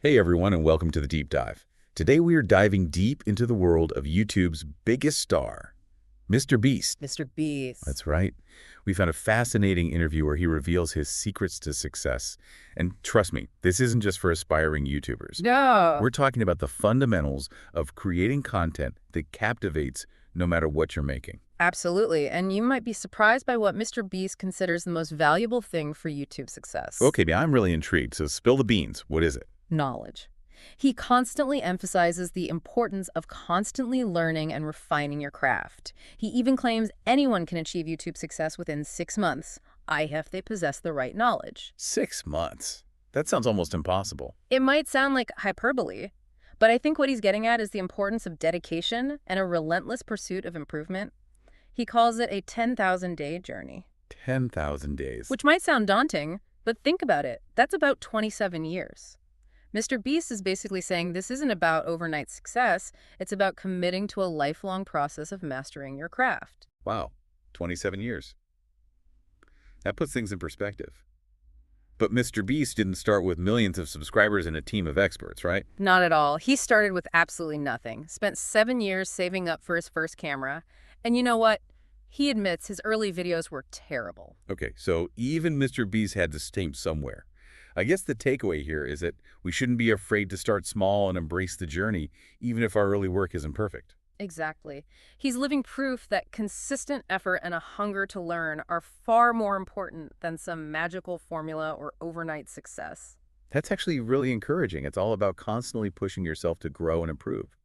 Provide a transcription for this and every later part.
Hey everyone, and welcome to the Deep Dive. Today we are diving deep into the world of YouTube's biggest star, Mr. Beast. Mr. Beast. That's right. We found a fascinating interview where he reveals his secrets to success. And trust me, this isn't just for aspiring YouTubers. No. We're talking about the fundamentals of creating content that captivates no matter what you're making. Absolutely. And you might be surprised by what Mr. Beast considers the most valuable thing for YouTube success. Okay, I'm really intrigued, so spill the beans. What is it? Knowledge. He constantly emphasizes the importance of constantly learning and refining your craft. He even claims anyone can achieve YouTube success within 6 months, if they possess the right knowledge. 6 months? That sounds almost impossible. It might sound like hyperbole, but I think what he's getting at is the importance of dedication and a relentless pursuit of improvement. He calls it a 10,000-day journey. 10,000 days. Which might sound daunting, but think about it. That's about 27 years. Mr. Beast is basically saying this isn't about overnight success, it's about committing to a lifelong process of mastering your craft. Wow, 27 years. That puts things in perspective. But Mr. Beast didn't start with millions of subscribers and a team of experts, right? Not at all. He started with absolutely nothing, spent 7 years saving up for his first camera, and you know what? He admits his early videos were terrible. Okay, so even Mr. Beast had to stamp somewhere. I guess the takeaway here is that we shouldn't be afraid to start small and embrace the journey, even if our early work isn't perfect. Exactly. He's living proof that consistent effort and a hunger to learn are far more important than some magical formula or overnight success. That's actually really encouraging. It's all about constantly pushing yourself to grow and improve.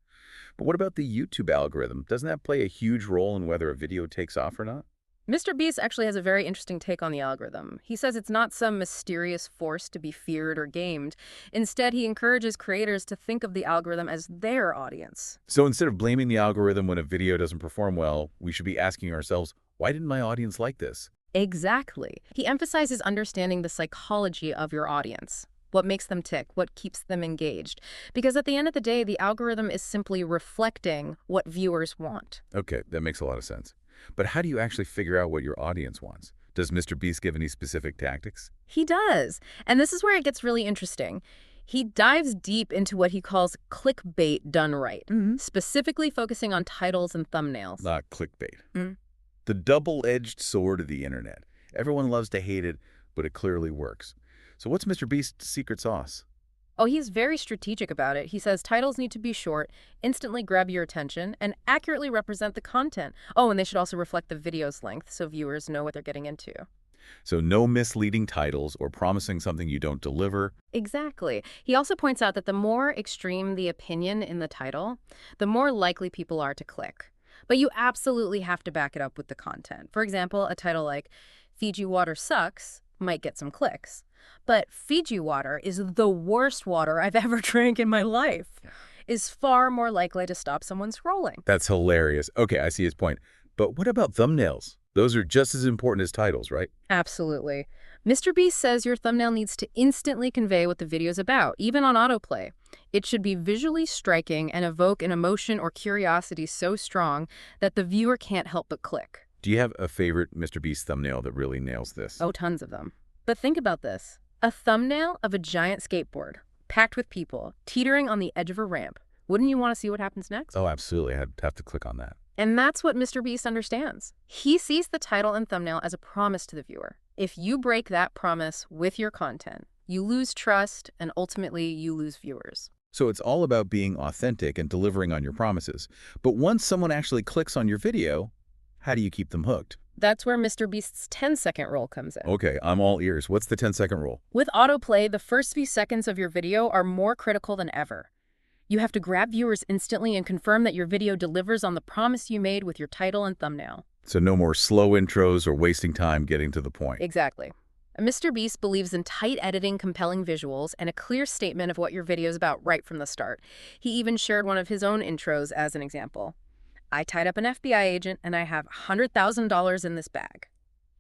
But what about the YouTube algorithm? Doesn't that play a huge role in whether a video takes off or not? Mr. Beast actually has a very interesting take on the algorithm. He says it's not some mysterious force to be feared or gamed. Instead, he encourages creators to think of the algorithm as their audience. So instead of blaming the algorithm when a video doesn't perform well, we should be asking ourselves, why didn't my audience like this? Exactly. He emphasizes understanding the psychology of your audience. What makes them tick, what keeps them engaged. Because at the end of the day, the algorithm is simply reflecting what viewers want. Okay, that makes a lot of sense. But how do you actually figure out what your audience wants? Does Mr. Beast give any specific tactics? He does. And this is where it gets really interesting. He dives deep into what he calls clickbait done right, specifically focusing on titles and thumbnails. Not clickbait. The double-edged sword of the internet. Everyone loves to hate it, but it clearly works. So what's Mr. Beast's secret sauce? Oh, he's very strategic about it. He says titles need to be short, instantly grab your attention, and accurately represent the content. Oh, and they should also reflect the video's length so viewers know what they're getting into. So no misleading titles or promising something you don't deliver. Exactly. He also points out that the more extreme the opinion in the title, the more likely people are to click. But you absolutely have to back it up with the content. For example, a title like Fiji Water Sucks might get some clicks. But Fiji water is the worst water I've ever drank in my life, is far more likely to stop someone scrolling. That's hilarious. Okay, I see his point. But what about thumbnails? Those are just as important as titles, right? Absolutely. Mr. Beast says your thumbnail needs to instantly convey what the video's about, even on autoplay. It should be visually striking and evoke an emotion or curiosity so strong that the viewer can't help but click. Do you have a favorite Mr. Beast thumbnail that really nails this? Oh, tons of them. But think about this. A thumbnail of a giant skateboard, packed with people, teetering on the edge of a ramp. Wouldn't you want to see what happens next? Oh, absolutely. I'd have to click on that. And that's what Mr. Beast understands. He sees the title and thumbnail as a promise to the viewer. If you break that promise with your content, you lose trust and ultimately you lose viewers. So it's all about being authentic and delivering on your promises. But once someone actually clicks on your video, how do you keep them hooked? That's where Mr. Beast's 10-second rule comes in. Okay, I'm all ears. What's the 10-second rule? With autoplay, the first few seconds of your video are more critical than ever. You have to grab viewers instantly and confirm that your video delivers on the promise you made with your title and thumbnail. So no more slow intros or wasting time getting to the point. Exactly. Mr. Beast believes in tight editing, compelling visuals, and a clear statement of what your video is about right from the start. He even shared one of his own intros as an example. I tied up an FBI agent, and I have $100,000 in this bag.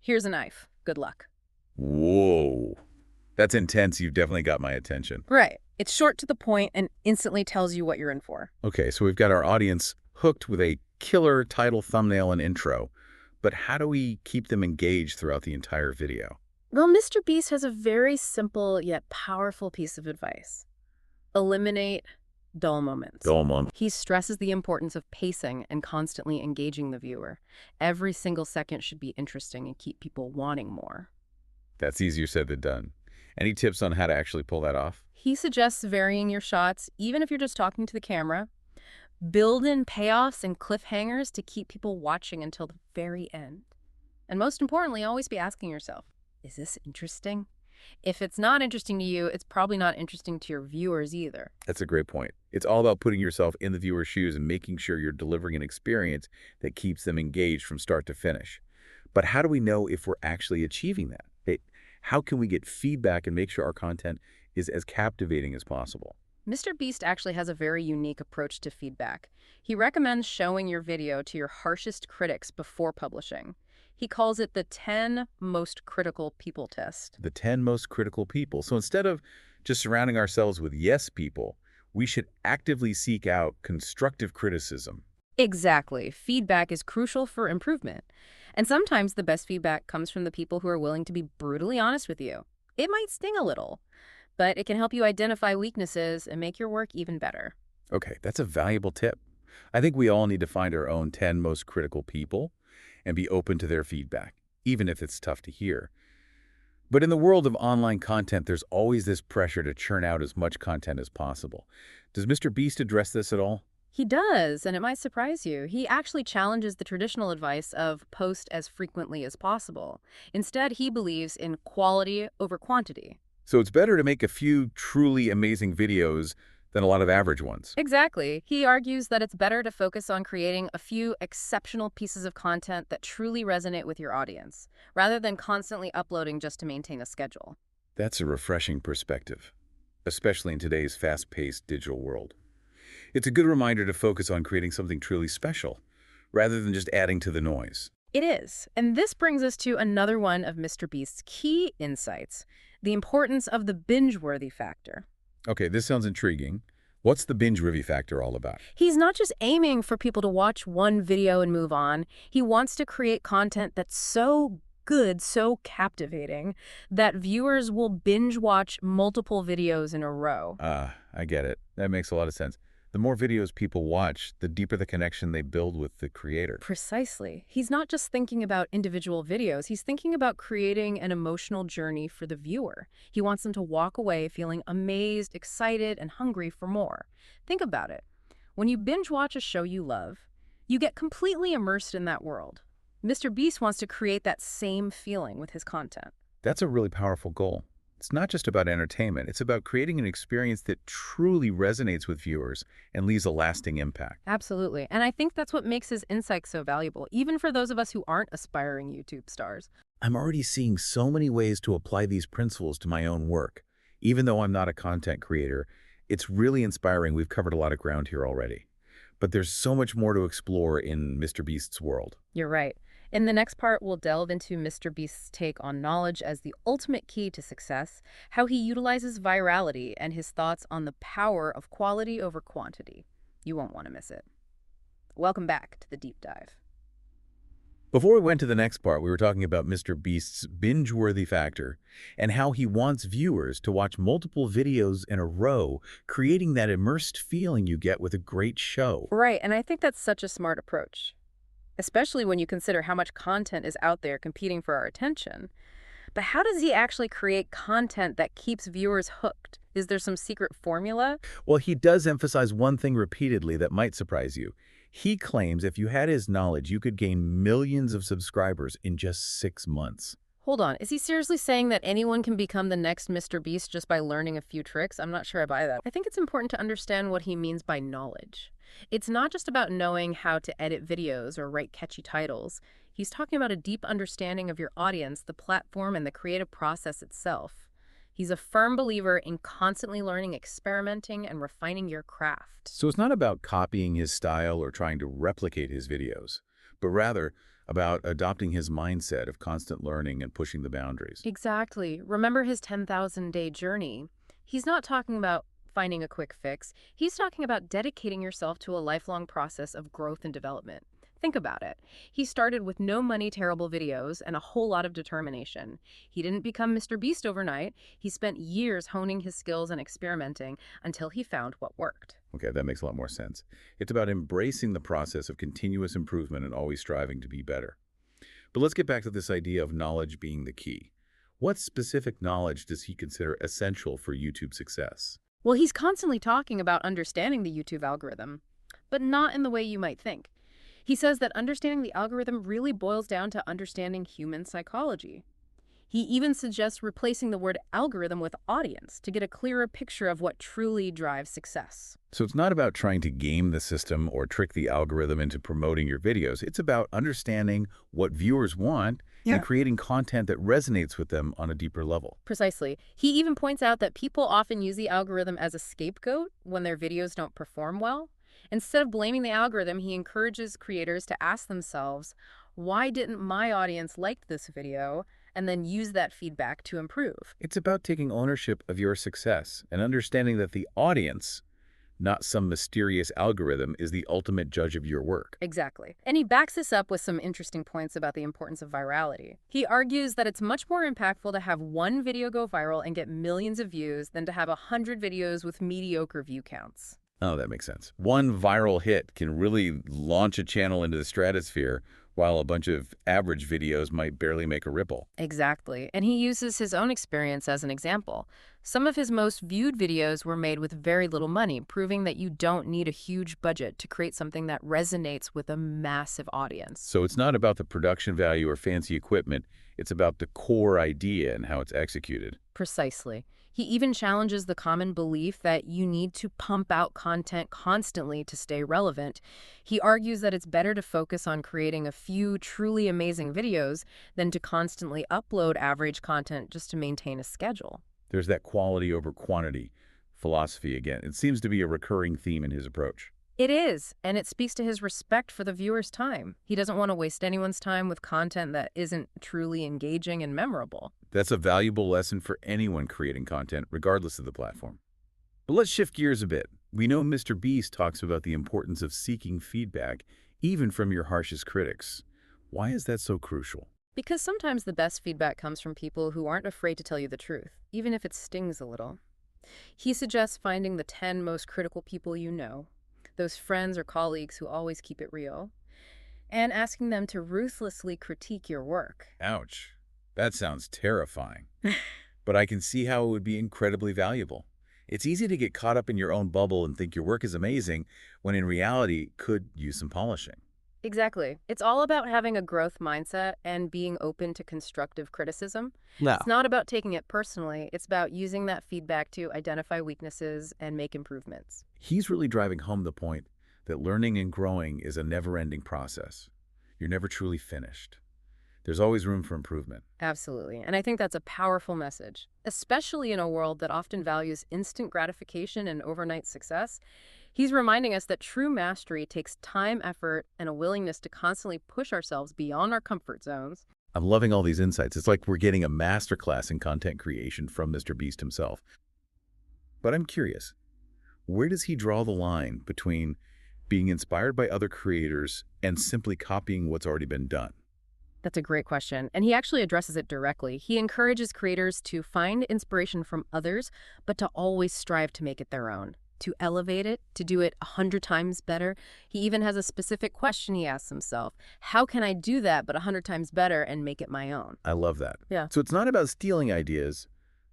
Here's a knife. Good luck. Whoa. That's intense. You've definitely got my attention. Right. It's short to the point and instantly tells you what you're in for. Okay, so we've got our audience hooked with a killer title, thumbnail, and intro. But how do we keep them engaged throughout the entire video? Well, Mr. Beast has a very simple yet powerful piece of advice. Eliminate dull moments. Dolman. He stresses the importance of pacing and constantly engaging the viewer. Every single second should be interesting and keep people wanting more. That's easier said than done. Any tips on how to actually pull that off? He suggests varying your shots, even if you're just talking to the camera. Build in payoffs and cliffhangers to keep people watching until the very end. And most importantly, always be asking yourself, is this interesting? If it's not interesting to you, it's probably not interesting to your viewers either. That's a great point. It's all about putting yourself in the viewer's shoes and making sure you're delivering an experience that keeps them engaged from start to finish. But how do we know if we're actually achieving that? How can we get feedback and make sure our content is as captivating as possible? MrBeast actually has a very unique approach to feedback. He recommends showing your video to your harshest critics before publishing. He calls it the 10 most critical people test. The 10 most critical people. So instead of just surrounding ourselves with yes people, we should actively seek out constructive criticism. Exactly. Feedback is crucial for improvement. And sometimes the best feedback comes from the people who are willing to be brutally honest with you. It might sting a little, but it can help you identify weaknesses and make your work even better. Okay, that's a valuable tip. I think we all need to find our own 10 most critical people and be open to their feedback, even if it's tough to hear. But in the world of online content, there's always this pressure to churn out as much content as possible. Does MrBeast address this at all? He does, and it might surprise you. He actually challenges the traditional advice of post as frequently as possible. Instead, he believes in quality over quantity. So it's better to make a few truly amazing videos than a lot of average ones. Exactly. He argues that it's better to focus on creating a few exceptional pieces of content that truly resonate with your audience, rather than constantly uploading just to maintain a schedule. That's a refreshing perspective, especially in today's fast-paced digital world. It's a good reminder to focus on creating something truly special, rather than just adding to the noise. It is. And this brings us to another one of MrBeast's key insights, the importance of the binge-worthy factor. Okay, this sounds intriguing. What's the binge-worthy factor all about? He's not just aiming for people to watch one video and move on. He wants to create content that's so good, so captivating, that viewers will binge watch multiple videos in a row. I get it. That makes a lot of sense. The more videos people watch, the deeper the connection they build with the creator. Precisely. He's not just thinking about individual videos. He's thinking about creating an emotional journey for the viewer. He wants them to walk away feeling amazed, excited, and hungry for more. Think about it. When you binge watch a show you love, you get completely immersed in that world. MrBeast wants to create that same feeling with his content. That's a really powerful goal. It's not just about entertainment. It's about creating an experience that truly resonates with viewers and leaves a lasting impact. Absolutely. And I think that's what makes his insights so valuable, even for those of us who aren't aspiring YouTube stars. I'm already seeing so many ways to apply these principles to my own work. Even though I'm not a content creator, it's really inspiring. We've covered a lot of ground here already. But there's so much more to explore in MrBeast's world. You're right. In the next part, we'll delve into MrBeast's take on knowledge as the ultimate key to success, how he utilizes virality, and his thoughts on the power of quality over quantity. You won't want to miss it. Welcome back to the deep dive. Before we went to the next part, we were talking about MrBeast's binge-worthy factor and how he wants viewers to watch multiple videos in a row, creating that immersed feeling you get with a great show. Right, and I think that's such a smart approach, especially when you consider how much content is out there competing for our attention. But how does he actually create content that keeps viewers hooked? Is there some secret formula? Well, he does emphasize one thing repeatedly that might surprise you. He claims if you had his knowledge, you could gain millions of subscribers in just 6 months. Hold on, is he seriously saying that anyone can become the next MrBeast just by learning a few tricks? I'm not sure I buy that. I think it's important to understand what he means by knowledge. It's not just about knowing how to edit videos or write catchy titles. He's talking about a deep understanding of your audience, the platform, and the creative process itself. He's a firm believer in constantly learning, experimenting, and refining your craft. So it's not about copying his style or trying to replicate his videos, but rather about adopting his mindset of constant learning and pushing the boundaries. Exactly. Remember his 10,000-day journey. He's not talking about finding a quick fix. He's talking about dedicating yourself to a lifelong process of growth and development. Think about it. He started with no money, terrible videos, and a whole lot of determination. He didn't become Mr. Beast overnight. He spent years honing his skills and experimenting until he found what worked. Okay, that makes a lot more sense. It's about embracing the process of continuous improvement and always striving to be better. But let's get back to this idea of knowledge being the key. What specific knowledge does he consider essential for YouTube success? Well, he's constantly talking about understanding the YouTube algorithm, but not in the way you might think. He says that understanding the algorithm really boils down to understanding human psychology. He even suggests replacing the word algorithm with audience to get a clearer picture of what truly drives success. So it's not about trying to game the system or trick the algorithm into promoting your videos. It's about understanding what viewers want and creating content that resonates with them on a deeper level. Precisely. He even points out that people often use the algorithm as a scapegoat when their videos don't perform well. Instead of blaming the algorithm, he encourages creators to ask themselves, why didn't my audience like this video? And then use that feedback to improve. It's about taking ownership of your success and understanding that the audience, not some mysterious algorithm, is the ultimate judge of your work. Exactly. And he backs this up with some interesting points about the importance of virality. He argues that it's much more impactful to have one video go viral and get millions of views than to have 100 videos with mediocre view counts. Oh, that makes sense. One viral hit can really launch a channel into the stratosphere, while a bunch of average videos might barely make a ripple. Exactly. And he uses his own experience as an example. Some of his most viewed videos were made with very little money, proving that you don't need a huge budget to create something that resonates with a massive audience. So it's not about the production value or fancy equipment. It's about the core idea and how it's executed. Precisely. He even challenges the common belief that you need to pump out content constantly to stay relevant. He argues that it's better to focus on creating a few truly amazing videos than to constantly upload average content just to maintain a schedule. There's that quality over quantity philosophy again. It seems to be a recurring theme in his approach. It is, and it speaks to his respect for the viewer's time. He doesn't want to waste anyone's time with content that isn't truly engaging and memorable. That's a valuable lesson for anyone creating content, regardless of the platform. But let's shift gears a bit. We know Mr. Beast talks about the importance of seeking feedback, even from your harshest critics. Why is that so crucial? Because sometimes the best feedback comes from people who aren't afraid to tell you the truth, even if it stings a little. He suggests finding the 10 most critical people you know, those friends or colleagues who always keep it real, and asking them to ruthlessly critique your work. Ouch. That sounds terrifying. But I can see how it would be incredibly valuable. It's easy to get caught up in your own bubble and think your work is amazing, when in reality could use some polishing. Exactly. It's all about having a growth mindset and being open to constructive criticism. No. It's not about taking it personally. It's about using that feedback to identify weaknesses and make improvements. He's really driving home the point that learning and growing is a never-ending process. You're never truly finished. There's always room for improvement. Absolutely. And I think that's a powerful message, especially in a world that often values instant gratification and overnight success. He's reminding us that true mastery takes time, effort, and a willingness to constantly push ourselves beyond our comfort zones. I'm loving all these insights. It's like we're getting a masterclass in content creation from Mr. Beast himself. But I'm curious, where does he draw the line between being inspired by other creators and simply copying what's already been done? That's a great question, and he actually addresses it directly. He encourages creators to find inspiration from others, but to always strive to make it their own, to elevate it, to do it 100 times better. He even has a specific question he asks himself. How can I do that but 100 times better and make it my own? I love that. Yeah. So it's not about stealing ideas,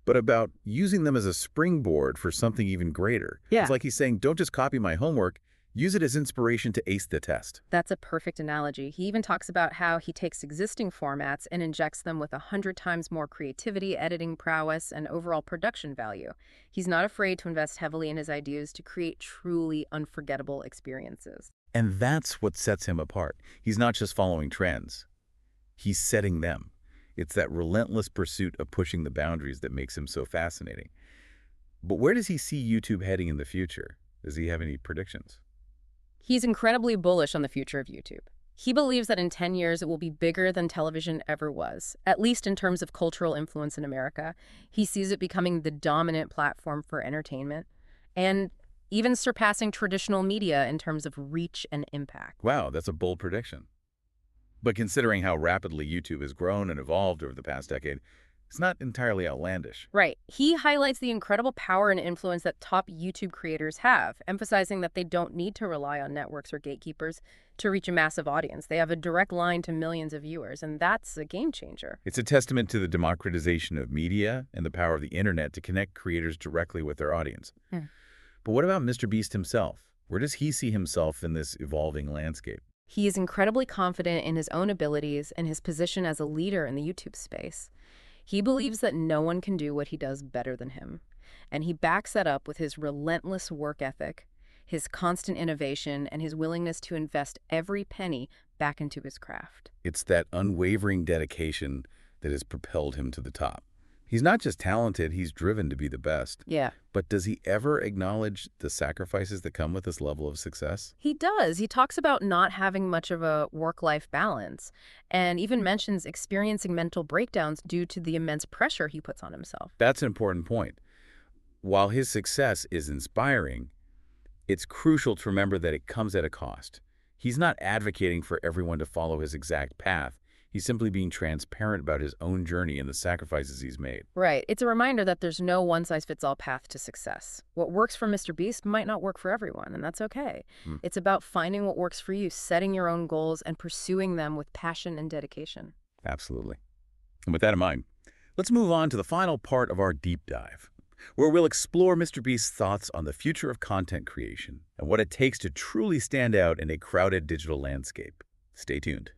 but about using them as a springboard for something even greater. Yeah. It's like he's saying, don't just copy my homework, use it as inspiration to ace the test. That's a perfect analogy. He even talks about how he takes existing formats and injects them with 100 times more creativity, editing prowess, and overall production value. He's not afraid to invest heavily in his ideas to create truly unforgettable experiences. And that's what sets him apart. He's not just following trends. He's setting them. It's that relentless pursuit of pushing the boundaries that makes him so fascinating. But where does he see YouTube heading in the future? Does he have any predictions? He's incredibly bullish on the future of YouTube. He believes that in 10 years it will be bigger than television ever was, at least in terms of cultural influence in America. He sees it becoming the dominant platform for entertainment. And even surpassing traditional media in terms of reach and impact. Wow, that's a bold prediction. But considering how rapidly YouTube has grown and evolved over the past decade, it's not entirely outlandish. Right. He highlights the incredible power and influence that top YouTube creators have, emphasizing that they don't need to rely on networks or gatekeepers to reach a massive audience. They have a direct line to millions of viewers, and that's a game changer. It's a testament to the democratization of media and the power of the internet to connect creators directly with their audience. Hmm. But what about MrBeast himself? Where does he see himself in this evolving landscape? He is incredibly confident in his own abilities and his position as a leader in the YouTube space. He believes that no one can do what he does better than him, and he backs that up with his relentless work ethic, his constant innovation, and his willingness to invest every penny back into his craft. It's that unwavering dedication that has propelled him to the top. He's not just talented, he's driven to be the best. Yeah. But does he ever acknowledge the sacrifices that come with this level of success? He does. He talks about not having much of a work-life balance and even mentions experiencing mental breakdowns due to the immense pressure he puts on himself. That's an important point. While his success is inspiring, it's crucial to remember that it comes at a cost. He's not advocating for everyone to follow his exact path. He's simply being transparent about his own journey and the sacrifices he's made. Right. It's a reminder that there's no one-size-fits-all path to success. What works for MrBeast might not work for everyone, and that's okay. It's about finding what works for you, setting your own goals, and pursuing them with passion and dedication. Absolutely. And with that in mind, let's move on to the final part of our deep dive, where we'll explore MrBeast's thoughts on the future of content creation and what it takes to truly stand out in a crowded digital landscape. Stay tuned.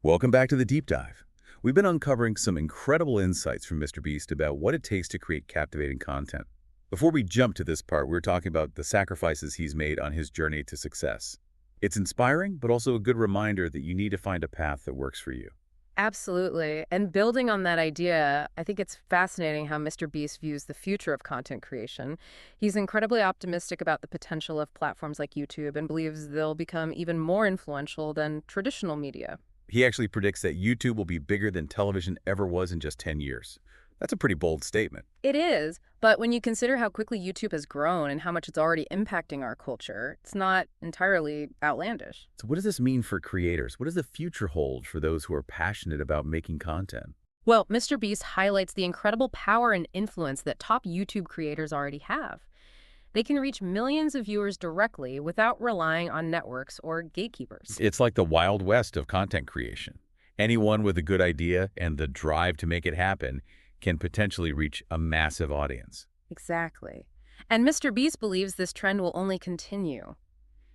Welcome back to the Deep Dive. We've been uncovering some incredible insights from MrBeast about what it takes to create captivating content. Before we jump to this part, we were talking about the sacrifices he's made on his journey to success. It's inspiring, but also a good reminder that you need to find a path that works for you. Absolutely. And building on that idea, I think it's fascinating how MrBeast views the future of content creation. He's incredibly optimistic about the potential of platforms like YouTube and believes they'll become even more influential than traditional media. He actually predicts that YouTube will be bigger than television ever was in just 10 years. That's a pretty bold statement. It is, but when you consider how quickly YouTube has grown and how much it's already impacting our culture, it's not entirely outlandish. So what does this mean for creators? What does the future hold for those who are passionate about making content? Well, MrBeast highlights the incredible power and influence that top YouTube creators already have. They can reach millions of viewers directly without relying on networks or gatekeepers. It's like the Wild West of content creation. Anyone with a good idea and the drive to make it happen can potentially reach a massive audience. Exactly. And MrBeast believes this trend will only continue.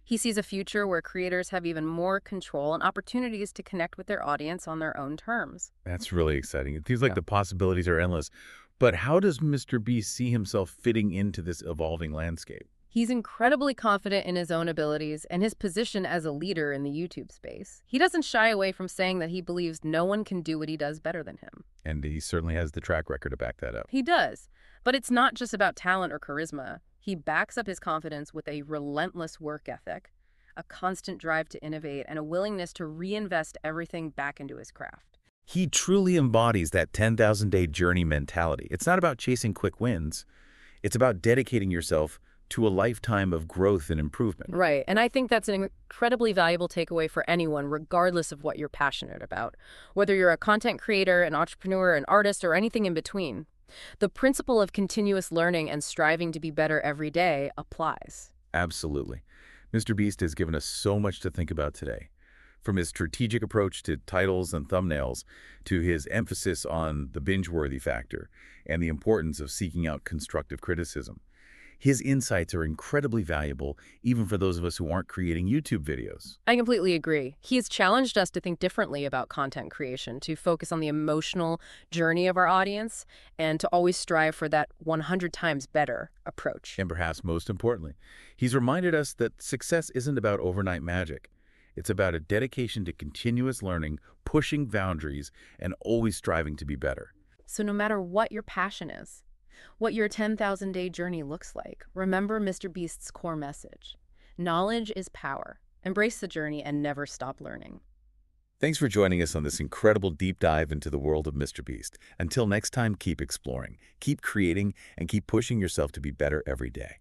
He sees a future where creators have even more control and opportunities to connect with their audience on their own terms. That's really exciting. It feels like the possibilities are endless. But how does MrBeast see himself fitting into this evolving landscape? He's incredibly confident in his own abilities and his position as a leader in the YouTube space. He doesn't shy away from saying that he believes no one can do what he does better than him. And he certainly has the track record to back that up. He does. But it's not just about talent or charisma. He backs up his confidence with a relentless work ethic, a constant drive to innovate, and a willingness to reinvest everything back into his craft. He truly embodies that 10,000-day journey mentality. It's not about chasing quick wins. It's about dedicating yourself to a lifetime of growth and improvement. Right. And I think that's an incredibly valuable takeaway for anyone, regardless of what you're passionate about. Whether you're a content creator, an entrepreneur, an artist, or anything in between. The principle of continuous learning and striving to be better every day applies. Absolutely. MrBeast has given us so much to think about today. From his strategic approach to titles and thumbnails, to his emphasis on the binge-worthy factor and the importance of seeking out constructive criticism. His insights are incredibly valuable, even for those of us who aren't creating YouTube videos. I completely agree. He has challenged us to think differently about content creation, to focus on the emotional journey of our audience, and to always strive for that 100 times better approach. And perhaps most importantly, he's reminded us that success isn't about overnight magic. It's about a dedication to continuous learning, pushing boundaries, and always striving to be better. So no matter what your passion is, what your 10,000-day journey looks like, remember MrBeast's core message. Knowledge is power. Embrace the journey and never stop learning. Thanks for joining us on this incredible deep dive into the world of Mr. Beast. Until next time, keep exploring, keep creating, and keep pushing yourself to be better every day.